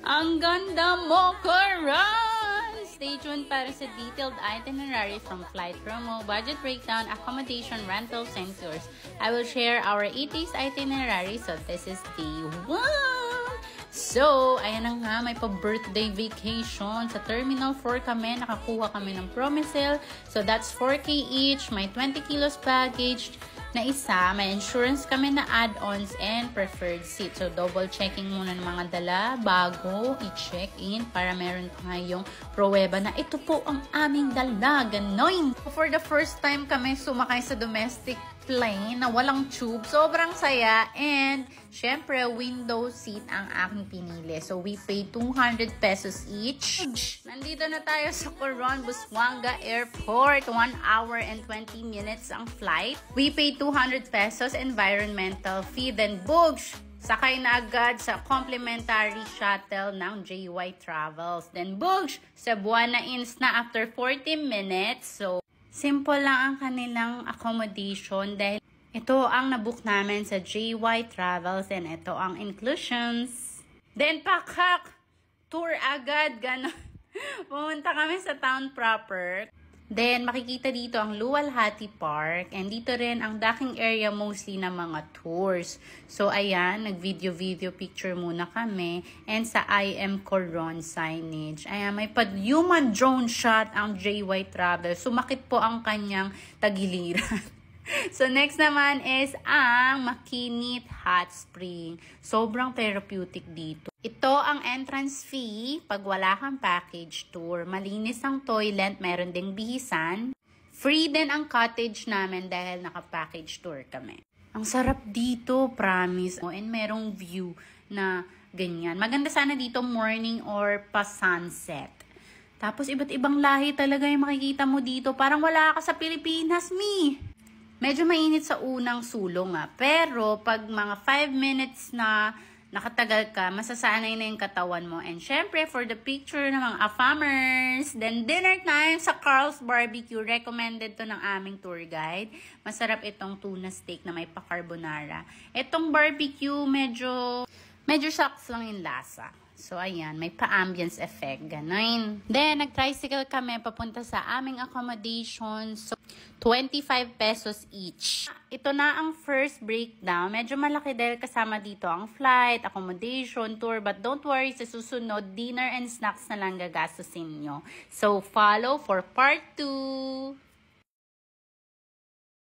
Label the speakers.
Speaker 1: Ang ganda mo, Karan! Stay tuned para sa detailed itinerary from flight promo, budget breakdown, accommodation, rentals, and tours. I will share our 8 days itinerary. So, this is day 1. So, ayan na nga, may pa-birthday vacation. Sa Terminal 4 kami, nakakuha kami ng Promesel. So, that's 4K each. May 20 kilos baggage na isa. May insurance kami na add-ons and preferred seat. So, double checking muna ng mga dala bago i-check-in para meron tayong pruweba na ito po ang aming dala. Ganoin! For the first time kami sumakay sa domestic plane na walang tube. Sobrang saya. And, syempre, window seat ang aking pinili. So, we paid 200 pesos each. Nandito na tayo sa Coron, Busuanga Airport. 1 hour and 20 minutes ang flight. We paid 200 pesos environmental fee. Then, Bugs! Sakay na agad sa complimentary shuttle ng JY Travels. Then, Bugs! Sa Buana Inns na after 40 minutes. So, simple lang ang kanilang accommodation dahil ito ang nabook namin sa JY Travels and ito ang inclusions. Then, pakak! Tour agad, gano'n. Pumunta kami sa town proper. Then, makikita dito ang Luwalhati Park. And dito rin ang docking area mostly ng mga tours. So, ayan, nag-video picture muna kami. And sa I Am Coron signage. Ayan, may human drone shot ang JY Travel. Sumakit po ang kanyang tagiliran. So, next naman is ang Makinit Hot Spring. Sobrang therapeutic dito. Ito ang entrance fee pag wala kang package tour. Malinis ang toilet, meron ding bihisan. Free din ang cottage namin dahil naka-package tour kami. Ang sarap dito, promise. And merong view na ganyan. Maganda sana dito morning or pa-sunset. Tapos iba't ibang lahi talaga yung makikita mo dito. Parang wala ka sa Pilipinas, me. Medyo mainit sa unang sulong pero pag mga 5 minutes na nakatagal ka, masasanay na yung katawan mo. And syempre, for the picture ng mga afamers, then dinner time sa Carl's Barbecue. Recommended to ng aming tour guide. Masarap itong tuna steak na may pa-carbonara. Itong barbecue, medyo shocks lang yung lasa. So, ayan, may pa-ambience effect, gano'n. Then, nag-tricycle kami papunta sa aming accommodation. So, 25 pesos each. Ito na ang first breakdown. Medyo malaki dahil kasama dito ang flight, accommodation, tour. But don't worry, sa susunod, dinner and snacks na lang gagastusin nyo. So, follow for part 2.